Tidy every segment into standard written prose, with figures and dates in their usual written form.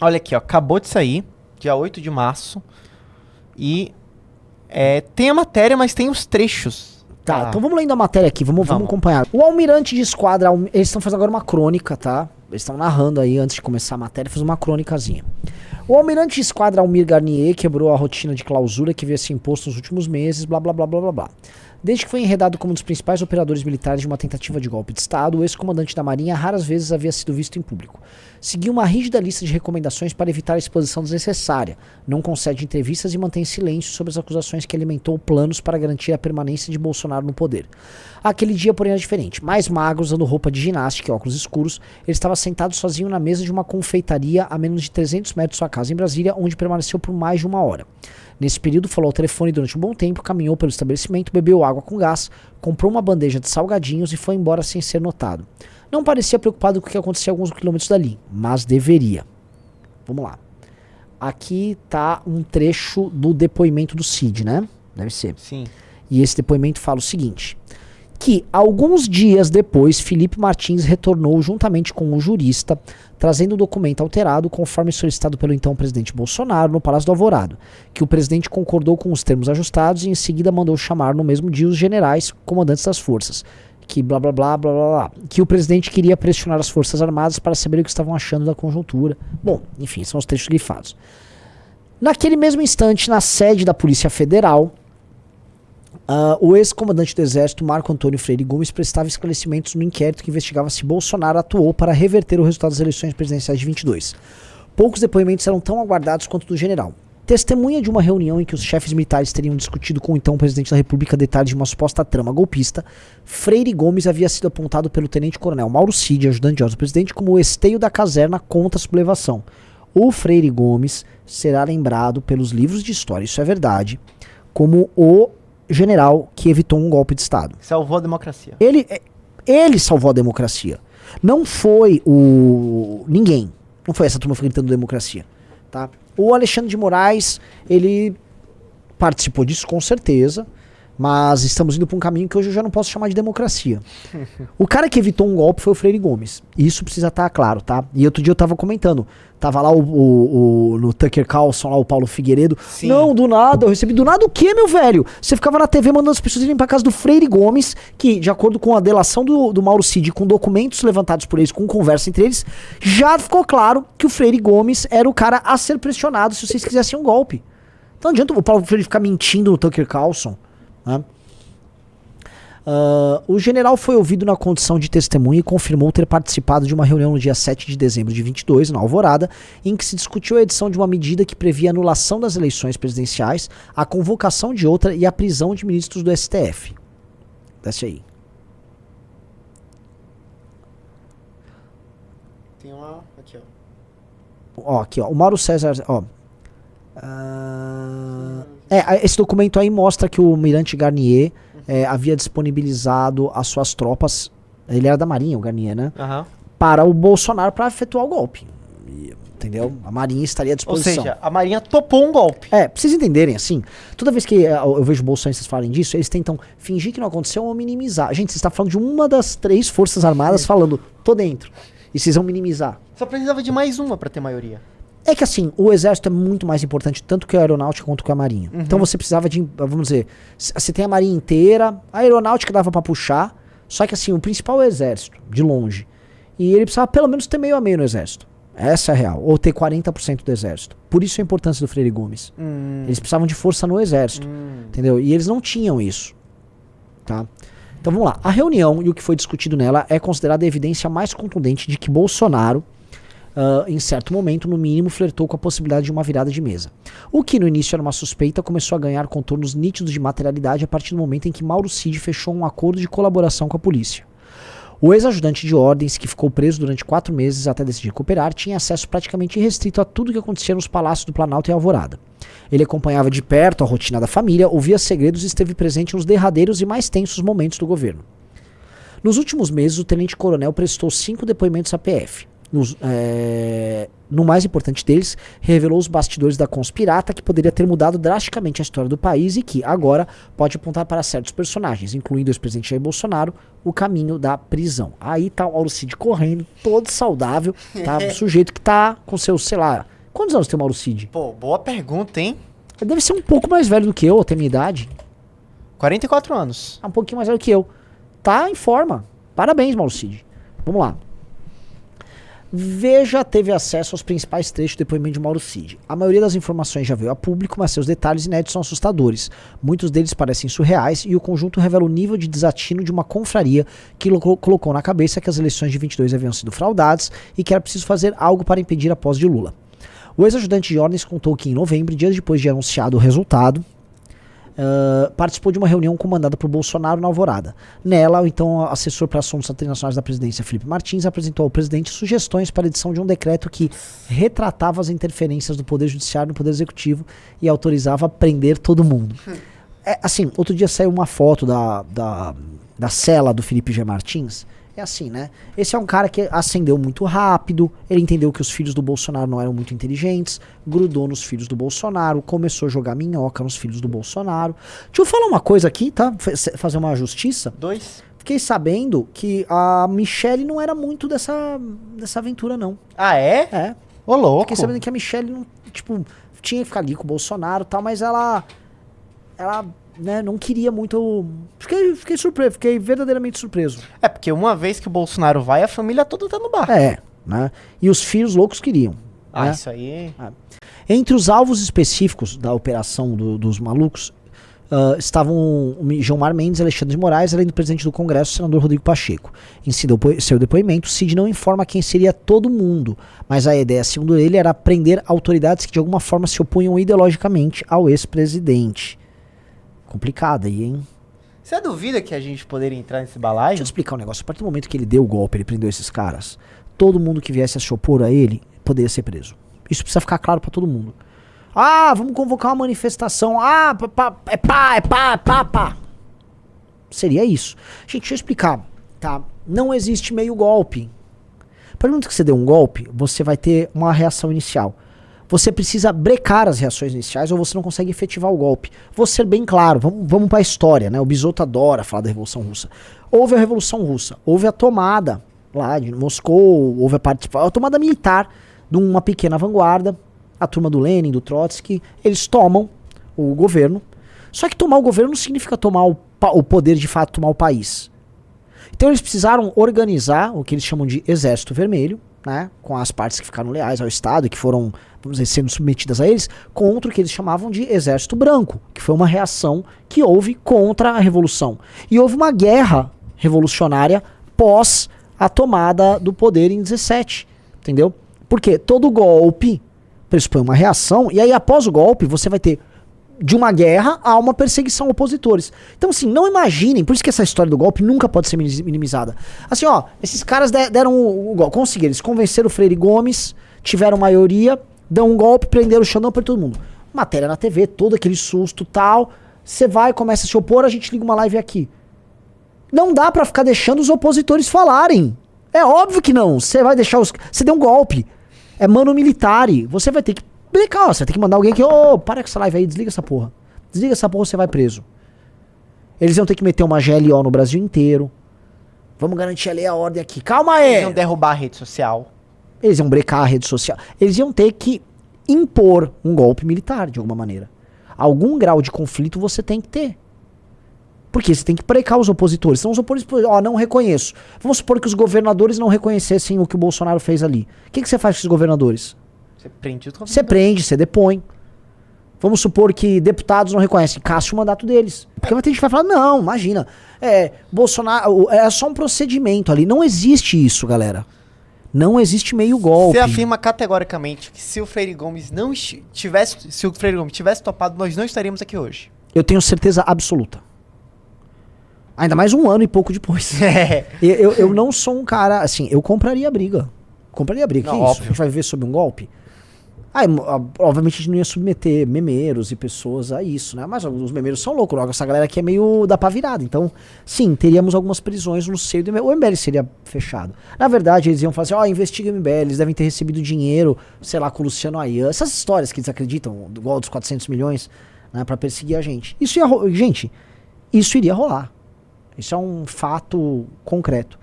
Olha aqui, ó. Acabou de sair, dia 8 de março. E tem a matéria, mas tem os trechos. Tá, então vamos lendo a matéria aqui, vamos acompanhar. O almirante de esquadra, eles estão fazendo agora uma crônica, tá? Eles estão narrando aí, antes de começar a matéria, fez uma crônicazinha. O almirante de esquadra Almir Garnier quebrou a rotina de clausura que havia se imposto nos últimos meses, blá blá blá blá blá blá. Desde que foi enredado como um dos principais operadores militares de uma tentativa de golpe de Estado, o ex-comandante da Marinha raras vezes havia sido visto em público. Seguiu uma rígida lista de recomendações para evitar a exposição desnecessária, não concede entrevistas e mantém silêncio sobre as acusações que alimentou planos para garantir a permanência de Bolsonaro no poder. Aquele dia, porém, era diferente. Mais magro, usando roupa de ginástica e óculos escuros, ele estava sentado sozinho na mesa de uma confeitaria a menos de 300 metros de sua casa em Brasília, onde permaneceu por mais de 1 hora. Nesse período, falou ao telefone durante um bom tempo, caminhou pelo estabelecimento, bebeu água com gás, comprou uma bandeja de salgadinhos e foi embora sem ser notado. Não parecia preocupado com o que acontecia a alguns quilômetros dali, mas deveria. Vamos lá. Aqui tá um trecho do depoimento do Cid, né? Deve ser. Sim. E esse depoimento fala o seguinte: que alguns dias depois, Felipe Martins retornou juntamente com um jurista, trazendo um documento alterado conforme solicitado pelo então presidente Bolsonaro no Palácio do Alvorado, que o presidente concordou com os termos ajustados e em seguida mandou chamar no mesmo dia os generais comandantes das forças, que blá blá blá blá blá blá, que o presidente queria pressionar as forças armadas para saber o que estavam achando da conjuntura. Bom, enfim, são os trechos grifados. Naquele mesmo instante, na sede da Polícia Federal, o ex-comandante do Exército, Marco Antônio Freire Gomes, prestava esclarecimentos no inquérito que investigava se Bolsonaro atuou para reverter o resultado das eleições presidenciais de 22. Poucos depoimentos eram tão aguardados quanto o do general. Testemunha de uma reunião em que os chefes militares teriam discutido com o então presidente da República detalhes de uma suposta trama golpista, Freire Gomes havia sido apontado pelo tenente-coronel Mauro Cid, ajudante do presidente, como o esteio da caserna contra a sublevação. O Freire Gomes será lembrado pelos livros de história, isso é verdade, como o general que evitou um golpe de Estado. Salvou a democracia. Ele salvou a democracia. Não foi ninguém. Não foi essa turma gritando democracia. Tá? O Alexandre de Moraes, ele participou disso com certeza, mas estamos indo para um caminho que hoje eu já não posso chamar de democracia. O cara que evitou um golpe foi o Freire Gomes. Isso precisa estar claro, tá? E outro dia eu tava comentando. Tava lá no Tucker Carlson, lá o Paulo Figueiredo. Sim. Não, do nada, eu recebi do nada o quê, meu velho? Você ficava na TV mandando as pessoas irem pra casa do Freire Gomes, que, de acordo com a delação do Mauro Cid, com documentos levantados por eles, com conversa entre eles, já ficou claro que o Freire Gomes era o cara a ser pressionado se vocês quisessem um golpe. Então não adianta o Paulo Freire ficar mentindo no Tucker Carlson. Né? O general foi ouvido na condição de testemunha e confirmou ter participado de uma reunião no dia 7 de dezembro de 22, na Alvorada, em que se discutiu a edição de uma medida que previa a anulação das eleições presidenciais, a convocação de outra e a prisão de ministros do STF. Desce aí. Tem uma... Aqui, ó. Aqui, ó. O Mauro César... Ó. Esse documento aí mostra que o almirante Garnier havia disponibilizado as suas tropas, ele era da Marinha, o Garnier, né? Uhum. Para o Bolsonaro para efetuar o golpe. Entendeu? A Marinha estaria à disposição. Ou seja, a Marinha topou um golpe. Pra vocês entenderem, assim, toda vez que eu vejo bolsonaristas falarem disso, eles tentam fingir que não aconteceu ou minimizar. Gente, você está falando de uma das 3 forças armadas falando, tô dentro. E vocês vão minimizar. Só precisava de mais uma para ter maioria. É que assim, o exército é muito mais importante tanto que a aeronáutica quanto que a marinha. Uhum. Então você precisava de, vamos dizer, você tem a marinha inteira, a aeronáutica dava pra puxar, só que assim, o principal é o exército, de longe. E ele precisava pelo menos ter meio a meio no exército. Essa é a real. Ou ter 40% do exército. Por isso a importância do Freire Gomes. Eles precisavam de força no exército. Entendeu? E eles não tinham isso. Tá? Então vamos lá. A reunião e o que foi discutido nela é considerada a evidência mais contundente de que Bolsonaro, em certo momento, no mínimo, flertou com a possibilidade de uma virada de mesa. O que no início era uma suspeita começou a ganhar contornos nítidos de materialidade a partir do momento em que Mauro Cid fechou um acordo de colaboração com a polícia. O ex-ajudante de ordens, que ficou preso durante 4 meses até decidir cooperar, tinha acesso praticamente irrestrito a tudo que acontecia nos palácios do Planalto e Alvorada. Ele acompanhava de perto a rotina da família, ouvia segredos e esteve presente nos derradeiros e mais tensos momentos do governo. Nos últimos meses, o tenente-coronel prestou 5 depoimentos à PF. No mais importante deles, revelou os bastidores da conspirata que poderia ter mudado drasticamente a história do país e que, agora, pode apontar para certos personagens, incluindo o ex-presidente Jair Bolsonaro, o caminho da prisão. Aí tá o Mauro Cid correndo, todo saudável, tá? Um sujeito que tá com seus, sei lá, Quantos anos tem o Mauro Cid? Pô, boa pergunta, hein? Ele deve ser um pouco mais velho do que eu, tem minha idade. 44 anos. Um pouquinho mais velho que eu. Tá em forma. Parabéns, Mauro Cid. Vamos lá. Veja teve acesso aos principais trechos do depoimento de Mauro Cid. A maioria das informações já veio a público, mas seus detalhes inéditos são assustadores. Muitos deles parecem surreais e o conjunto revela o nível de desatino de uma confraria que colocou na cabeça que as eleições de 22 haviam sido fraudadas e que era preciso fazer algo para impedir a posse de Lula. O ex-ajudante de ordens contou que em novembro, dias depois de anunciado o resultado, participou de uma reunião comandada por Bolsonaro na Alvorada. Nela, o então assessor para assuntos internacionais da presidência, Felipe Martins, apresentou ao presidente sugestões para a edição de um decreto que retratava as interferências do Poder Judiciário no Poder Executivo e autorizava prender todo mundo. Assim, outro dia saiu uma foto da cela do Felipe G. Martins. É assim, né? Esse é um cara que ascendeu muito rápido, ele entendeu que os filhos do Bolsonaro não eram muito inteligentes, grudou nos filhos do Bolsonaro, começou a jogar minhoca nos filhos do Bolsonaro. Deixa eu falar uma coisa aqui, tá? Fazer uma justiça. 2. Fiquei sabendo que a Michelle não era muito dessa aventura, não. Ah, é? É. Ô, louco. Fiquei sabendo que a Michelle, não, tipo, tinha que ficar ali com o Bolsonaro e tal, mas ela né, não queria muito. Fiquei surpreso, fiquei verdadeiramente surpreso. É, porque uma vez que o Bolsonaro vai, a família toda tá no bar. É, né? E os filhos loucos queriam. Ah, né? isso aí. Entre os alvos específicos da operação dos malucos, estavam o Gilmar Mendes, Alexandre de Moraes, além do presidente do Congresso, o senador Rodrigo Pacheco. Em seu depoimento, Cid não informa quem seria todo mundo, mas a ideia, segundo ele, era prender autoridades que de alguma forma se opunham ideologicamente ao ex-presidente. Complicada aí, hein? Você duvida que a gente poderia entrar nesse balaio? Deixa eu explicar um negócio. A partir do momento que ele deu o golpe, ele prendeu esses caras, todo mundo que viesse a se opor a ele poderia ser preso. Isso precisa ficar claro pra todo mundo. Ah, vamos convocar uma manifestação. Ah, é pá. Seria isso. Gente, deixa eu explicar, tá? Não existe meio golpe. A partir do momento que você deu um golpe, você vai ter uma reação inicial. Você precisa brecar as reações iniciais ou você não consegue efetivar o golpe. Vou ser bem claro, vamos para a história, né? O Bisotto adora falar da Revolução Russa. Houve a Revolução Russa, houve a tomada lá de Moscou, houve a tomada militar de uma pequena vanguarda, a turma do Lenin, do Trotsky, eles tomam o governo. Só que tomar o governo não significa tomar o poder de fato, tomar o país. Então eles precisaram organizar o que eles chamam de Exército Vermelho, né, com as partes que ficaram leais ao Estado e que foram, vamos dizer, sendo submetidas a eles, contra o que eles chamavam de Exército Branco, que foi uma reação que houve contra a Revolução. E houve uma guerra revolucionária pós a tomada do poder em 17, entendeu? Porque todo golpe pressupõe uma reação, e aí após o golpe você vai ter de uma guerra a uma perseguição a opositores. Então assim, não imaginem, por isso que essa história do golpe nunca pode ser minimizada. Assim, ó, esses caras deram o golpe, conseguiram, eles convenceram o Freire Gomes, tiveram maioria, dão um golpe, prenderam o Xandão, para todo mundo. Matéria na TV, todo aquele susto tal, você vai, começa a se opor, a gente liga uma live aqui. Não dá pra ficar deixando os opositores falarem. É óbvio que não, você vai deixar os... Você deu um golpe, é mano militar, você vai ter que explicar, você tem que mandar alguém que, para com essa live aí, desliga essa porra. Desliga essa porra, você vai preso. Eles iam ter que meter uma GLO no Brasil inteiro. Vamos garantir a lei e a ordem aqui. Calma aí! Eles iam derrubar a rede social. Eles iam brecar a rede social. Eles iam ter que impor um golpe militar, de alguma maneira. Algum grau de conflito você tem que ter. Porque você tem que brecar os opositores. Então os opositores, não reconheço. Vamos supor que os governadores não reconhecessem o que o Bolsonaro fez ali. O que você faz com esses governadores? Você prende, você depõe. Vamos supor que deputados não reconhecem, caça o mandato deles. Porque vai ter gente que vai falar, não, imagina, Bolsonaro, é só um procedimento ali. Não existe isso, galera. Não existe meio golpe. Você afirma categoricamente que se o Freire Gomes tivesse topado, nós não estaríamos aqui hoje. Eu tenho certeza absoluta. Ainda mais um ano e pouco depois. Eu não sou um cara, assim, eu compraria a briga. Não, que isso? Óbvio. A gente vai viver sob um golpe? Obviamente a gente não ia submeter memeiros e pessoas a isso, né? Mas os memeiros são loucos, logo essa galera aqui é meio da pá virada. Então, sim, teríamos algumas prisões no seio do MBL. O MBL seria fechado. Na verdade, eles iam falar assim, investiga o MBL, eles devem ter recebido dinheiro, sei lá, com o Luciano Ayan. Essas histórias que eles acreditam, igual dos 400 milhões, né, pra perseguir a gente. Gente, isso iria rolar. Isso é um fato concreto,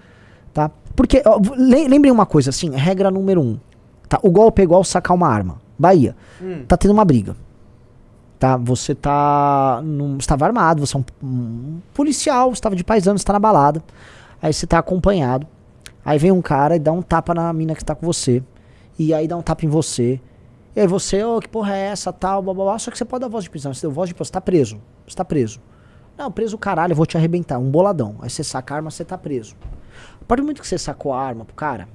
tá? Porque, lembrem uma coisa, assim, regra número 1. Tá? O golpe é igual sacar uma arma. Bahia. Tá tendo uma briga. Tá? Você estava armado, você é um policial, você estava de paisano, você tá na balada. Aí você tá acompanhado. Aí vem um cara e dá um tapa na mina que tá com você. E aí dá um tapa em você. E aí você, que porra é essa, tal, blá, blá, blá. Só que você pode dar voz de prisão. Você deu voz de prisão, você tá preso. Você tá preso. Não, preso caralho, eu vou te arrebentar. Um boladão. Aí você saca a arma, você tá preso. A partir do momento que você sacou a arma pro cara,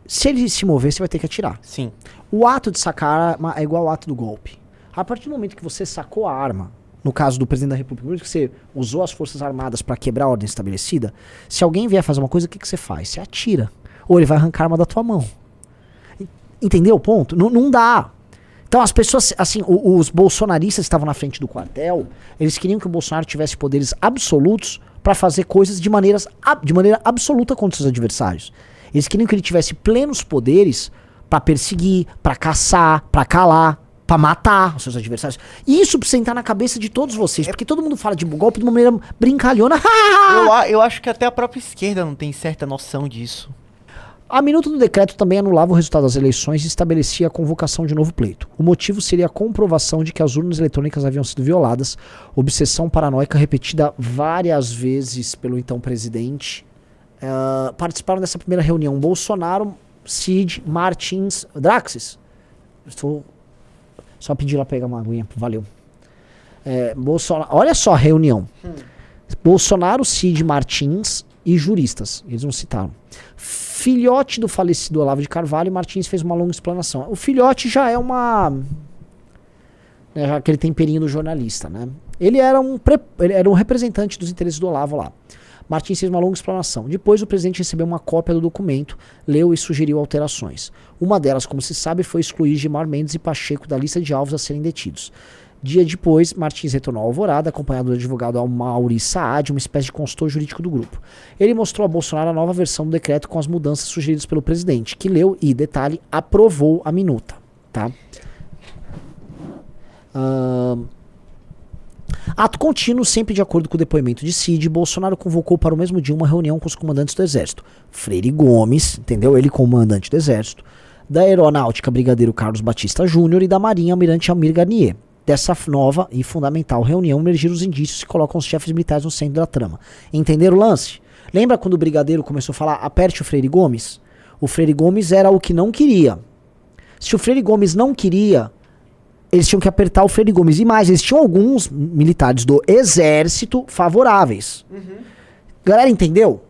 se ele se mover, você vai ter que atirar. Sim. O ato de sacar a arma é igual ao ato do golpe. A partir do momento que você sacou a arma, no caso do presidente da República, por isso que você usou as Forças Armadas pra quebrar a ordem estabelecida, se alguém vier fazer uma coisa, o que você faz? Você atira. Ou ele vai arrancar a arma da tua mão. Entendeu o ponto? Não dá. Então as pessoas, assim, os bolsonaristas que estavam na frente do quartel, eles queriam que o Bolsonaro tivesse poderes absolutos pra fazer coisas de maneira absoluta contra os adversários. Eles queriam que ele tivesse plenos poderes pra perseguir, pra caçar, pra calar, pra matar os seus adversários. E isso precisa entrar na cabeça de todos vocês, porque todo mundo fala de golpe de uma maneira brincalhona. Eu acho que até a própria esquerda não tem certa noção disso. A minuta do decreto também anulava o resultado das eleições e estabelecia a convocação de novo pleito. O motivo seria a comprovação de que as urnas eletrônicas haviam sido violadas, obsessão paranoica repetida várias vezes pelo então presidente. Participaram dessa primeira reunião Bolsonaro, Cid, Martins, Draxis. Estou só pedir lá pegar uma aguinha, valeu. Bolsonaro, olha só a reunião. Bolsonaro, Cid, Martins e juristas. Eles não citaram. Filhote do falecido Olavo de Carvalho, e Martins fez uma longa explanação. O filhote já é já aquele temperinho do jornalista, né? Ele era um representante dos interesses do Olavo lá. Martins fez uma longa explanação. Depois o presidente recebeu uma cópia do documento, leu e sugeriu alterações. Uma delas, como se sabe, foi excluir Gilmar Mendes e Pacheco da lista de alvos a serem detidos. Dia depois, Martins retornou ao Alvorada, acompanhado do advogado Amaury Saad, uma espécie de consultor jurídico do grupo. Ele mostrou a Bolsonaro a nova versão do decreto com as mudanças sugeridas pelo presidente, que leu e, detalhe, aprovou a minuta. Tá? Ato contínuo, sempre de acordo com o depoimento de Cid, Bolsonaro convocou para o mesmo dia uma reunião com os comandantes do Exército. Freire Gomes, entendeu? Ele comandante do Exército, da Aeronáutica, Brigadeiro Carlos Batista Júnior, e da Marinha, Almirante Almir Garnier. Dessa nova e fundamental reunião emergiram os indícios que colocam os chefes militares no centro da trama. Entenderam o lance? Lembra quando o Brigadeiro começou a falar, aperte o Freire Gomes? O Freire Gomes era o que não queria. Se o Freire Gomes não queria, eles tinham que apertar o Freire Gomes. E mais, eles tinham alguns militares do Exército favoráveis. Galera, entendeu?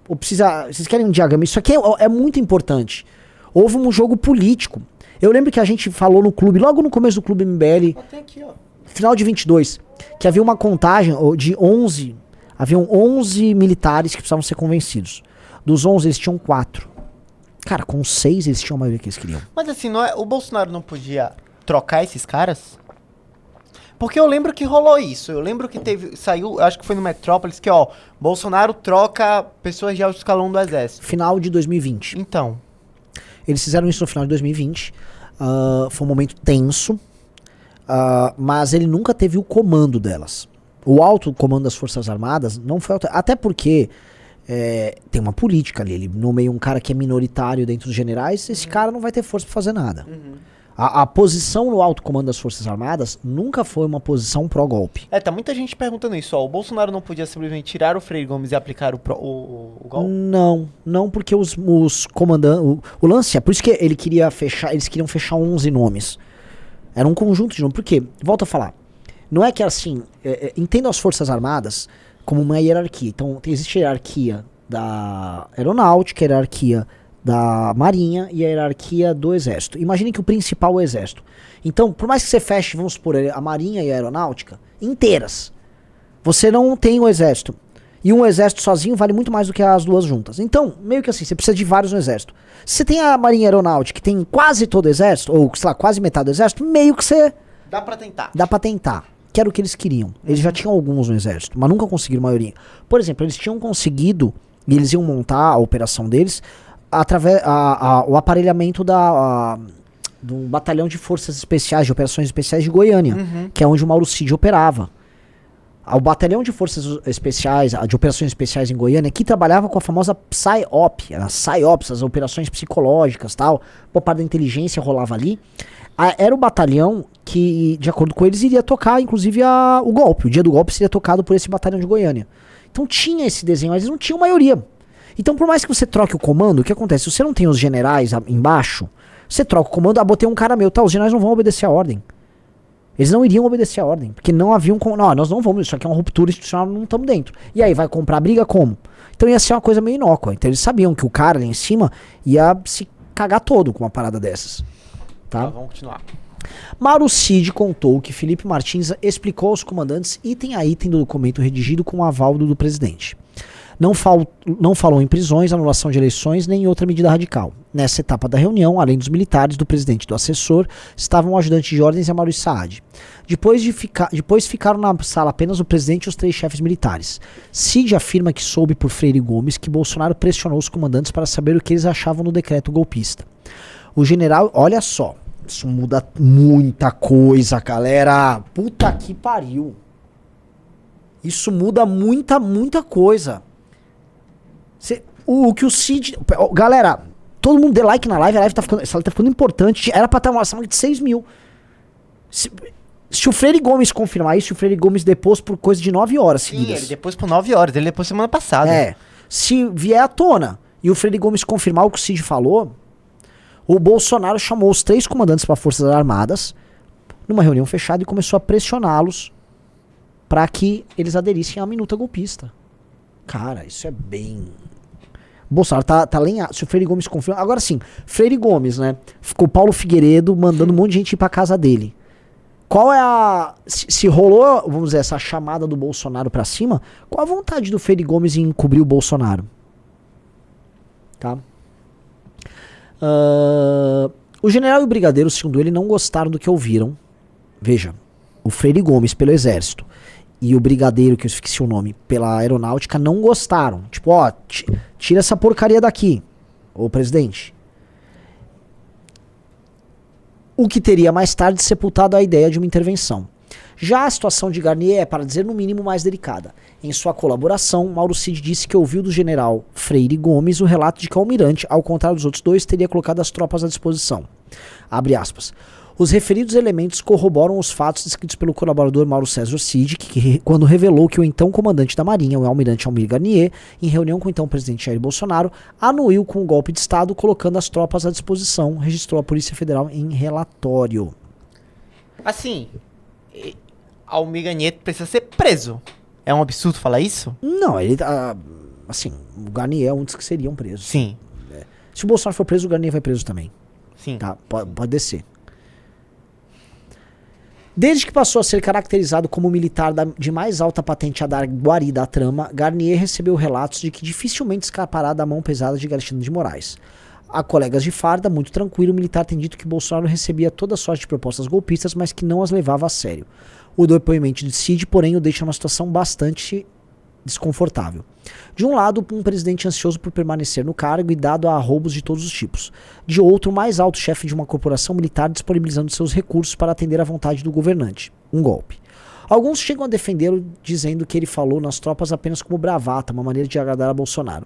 Vocês querem um diagrama? Isso aqui é muito importante. Houve um jogo político. Eu lembro que a gente falou no clube, logo no começo do clube MBL, final de 22, que havia uma contagem de 11, haviam 11 militares que precisavam ser convencidos. Dos 11, eles tinham 4. Cara, com 6, eles tinham a maioria que eles queriam. Mas assim, o Bolsonaro não podia trocar esses caras? Porque eu lembro que rolou isso. Eu lembro que saiu, acho que foi no Metrópolis, que Bolsonaro troca pessoas de alto escalão do Exército. Final de 2020. Então. Eles fizeram isso no final de 2020. Foi um momento tenso. Mas ele nunca teve o comando delas. O alto comando das Forças Armadas não foi... Até porque tem uma política ali. Ele nomeia um cara que é minoritário dentro dos generais. Esse cara não vai ter força pra fazer nada. A posição no alto comando das Forças Armadas nunca foi uma posição pró-golpe. Tá muita gente perguntando isso. O Bolsonaro não podia simplesmente tirar o Freire Gomes e aplicar o golpe? Não, porque os comandantes... O lance é, por isso que ele queria fechar, eles queriam fechar 11 nomes. Era um conjunto de nomes. Por quê? Volto a falar. Não é que assim... entenda as Forças Armadas como uma hierarquia. Então, existe a hierarquia da aeronáutica, a hierarquia da Marinha e a hierarquia do Exército. Imagine que o principal é o Exército. Então, por mais que você feche, vamos supor, a Marinha e a Aeronáutica inteiras, você não tem o Exército. E um Exército sozinho vale muito mais do que as duas juntas. Então, meio que assim, você precisa de vários no Exército. Se você tem a Marinha e a Aeronáutica, que tem quase todo o Exército, ou, sei lá, quase metade do Exército, meio que você... Dá pra tentar. Dá pra tentar. Que era o que eles queriam. Eles já tinham alguns no Exército, mas nunca conseguiram a maioria. Por exemplo, eles tinham conseguido, e eles iam montar a operação deles, através o aparelhamento do batalhão de forças especiais, de operações especiais de Goiânia, que é onde o Mauro Cid operava. O batalhão de forças especiais, de operações especiais em Goiânia, que trabalhava com a famosa PSYOP, as PSYOPs, as operações psicológicas, tal, por parte da inteligência rolava ali. Era o batalhão que, de acordo com eles, iria tocar, inclusive, o golpe. O dia do golpe seria tocado por esse batalhão de Goiânia. Então tinha esse desenho, mas eles não tinham maioria. Então, por mais que você troque o comando, o que acontece? Se você não tem os generais embaixo, você troca o comando, botei um cara meu, tá, os generais não vão obedecer a ordem. Eles não iriam obedecer a ordem, porque não haviam como. Não, nós não vamos, isso aqui é uma ruptura institucional, não estamos dentro. E aí, vai comprar briga como? Então ia ser uma coisa meio inócua. Então eles sabiam que o cara ali em cima ia se cagar todo com uma parada dessas. Tá? Vamos continuar. Mauro Cid contou que Felipe Martins explicou aos comandantes item a item do documento redigido com o aval do presidente. Não falou em prisões, anulação de eleições, nem em outra medida radical. Nessa etapa da reunião, além dos militares, do presidente e do assessor, estavam o ajudante de ordens e a Maurício Saad. Depois ficaram na sala apenas o presidente e os 3 chefes militares. Cid afirma que soube por Freire Gomes que Bolsonaro pressionou os comandantes para saber o que eles achavam do decreto golpista. O general, olha só, isso muda muita coisa, galera. Puta que pariu. Isso muda muita coisa. O que o Cid... Galera, todo mundo dê like na live, a live tá ficando importante. Era pra estar uma ação de 6 mil. Se o Freire Gomes confirmar isso, o Freire Gomes depôs por coisa de 9 horas seguidas. Sim, ele depois por 9 horas, ele depois semana passada. Se vier à tona e o Freire Gomes confirmar o que o Cid falou, o Bolsonaro chamou os 3 comandantes para Forças Armadas numa reunião fechada e começou a pressioná-los para que eles aderissem à minuta golpista. Cara, isso é bem... Bolsonaro tá lenhado. Se o Freire Gomes confirma... Agora sim, Freire Gomes, né? Ficou Paulo Figueiredo mandando um monte de gente ir pra casa dele. Qual é a... Se rolou, vamos dizer, essa chamada do Bolsonaro pra cima, qual a vontade do Freire Gomes em encobrir o Bolsonaro? Tá? O general e o brigadeiro, segundo ele, não gostaram do que ouviram. Veja, o Freire Gomes pelo exército e o brigadeiro, que eu esqueci o nome, pela aeronáutica, não gostaram. Tipo, ó, tira essa porcaria daqui, ô presidente. O que teria mais tarde sepultado a ideia de uma intervenção. Já a situação de Garnier é, para dizer no mínimo, mais delicada. Em sua colaboração, Mauro Cid disse que ouviu do general Freire Gomes o relato de que o almirante, ao contrário dos outros 2, teria colocado as tropas à disposição. Abre aspas. Os referidos elementos corroboram os fatos descritos pelo colaborador Mauro César Cid, quando revelou que o então comandante da Marinha, o almirante Almir Garnier, em reunião com o então presidente Jair Bolsonaro, anuiu com o golpe de Estado, colocando as tropas à disposição, registrou a Polícia Federal em relatório. Assim, Almir Garnier precisa ser preso. É um absurdo falar isso? Não, ele assim, o Garnier é um dos que seriam presos. Sim. Se o Bolsonaro for preso, o Garnier vai preso também. Sim. Tá? Pode descer. Desde que passou a ser caracterizado como militar de mais alta patente a dar guarida à trama, Garnier recebeu relatos de que dificilmente escapará da mão pesada de Alexandre de Moraes. A colegas de farda, muito tranquilo, o militar tem dito que Bolsonaro recebia toda sorte de propostas golpistas, mas que não as levava a sério. O depoimento de Cid, porém, o deixa numa situação bastante desconfortável. De um lado, um presidente ansioso por permanecer no cargo e dado a roubos de todos os tipos. De outro, o mais alto chefe de uma corporação militar disponibilizando seus recursos para atender à vontade do governante. Um golpe. Alguns chegam a defendê-lo dizendo que ele falou nas tropas apenas como bravata, uma maneira de agradar a Bolsonaro.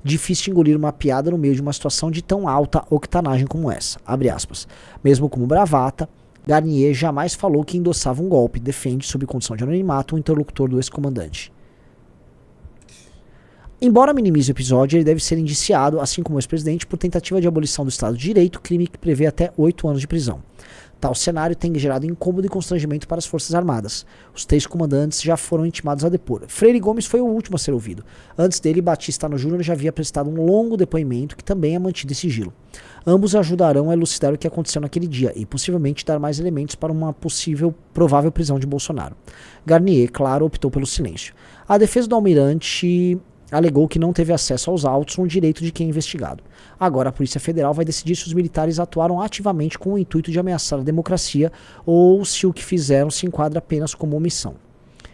Difícil engolir uma piada no meio de uma situação de tão alta octanagem como essa. Abre aspas. Mesmo como bravata, Garnier jamais falou que endossava um golpe, defende, sob condição de anonimato, um interlocutor do ex-comandante. Embora minimize o episódio, ele deve ser indiciado, assim como o ex-presidente, por tentativa de abolição do Estado de Direito, crime que prevê até 8 anos de prisão. Tal cenário tem gerado incômodo e constrangimento para as Forças Armadas. Os 3 comandantes já foram intimados a depor. Freire Gomes foi o último a ser ouvido. Antes dele, Batista Júnior já havia prestado um longo depoimento que também é mantido em sigilo. Ambos ajudarão a elucidar o que aconteceu naquele dia e possivelmente dar mais elementos para uma provável prisão de Bolsonaro. Garnier, claro, optou pelo silêncio. A defesa do almirante alegou que não teve acesso aos autos, um direito de quem é investigado. Agora a Polícia Federal vai decidir se os militares atuaram ativamente com o intuito de ameaçar a democracia ou se o que fizeram se enquadra apenas como omissão.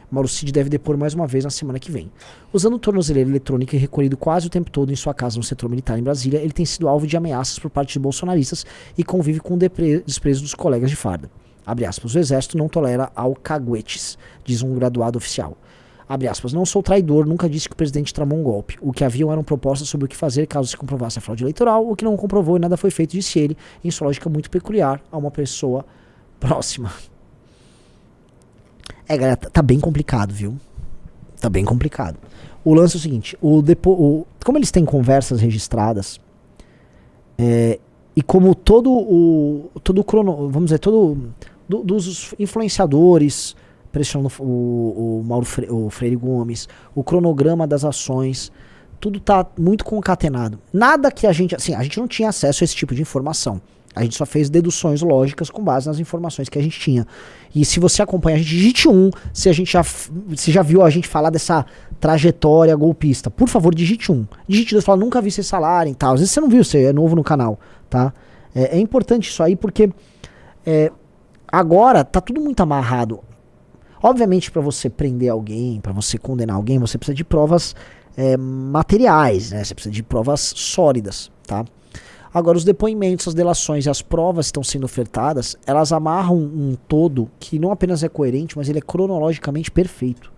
Mauro Cid deve depor mais uma vez na semana que vem. Usando tornozeleira eletrônica e recolhido quase o tempo todo em sua casa no setor militar em Brasília, ele tem sido alvo de ameaças por parte de bolsonaristas e convive com o desprezo dos colegas de farda. Abre aspas, o exército não tolera alcaguetes, diz um graduado oficial. Abre aspas, não sou traidor, nunca disse que o presidente tramou um golpe. O que haviam eram propostas sobre o que fazer caso se comprovasse a fraude eleitoral, o que não comprovou e nada foi feito, disse ele, em sua lógica muito peculiar a uma pessoa próxima. Galera, tá bem complicado, viu? Tá bem complicado. O lance é o seguinte, como eles têm conversas registradas, e como todo o crono, vamos dizer, dos influenciadores pressionando o Freire Gomes, o cronograma das ações, tudo tá muito concatenado. Nada que a gente não tinha acesso a esse tipo de informação. A gente só fez deduções lógicas com base nas informações que a gente tinha. E se você acompanha a gente, digite 1, se já viu a gente falar dessa trajetória golpista. Por favor, digite 1. Digite 2, fala, nunca vi vocês falarem, tal. Às vezes você não viu, você é novo no canal, tá? É importante isso aí, porque agora tá tudo muito amarrado. Obviamente, para você prender alguém, para você condenar alguém, você precisa de provas materiais, né? Você precisa de provas sólidas, tá? Agora, os depoimentos, as delações e as provas que estão sendo ofertadas, elas amarram um todo que não apenas é coerente, mas ele é cronologicamente perfeito.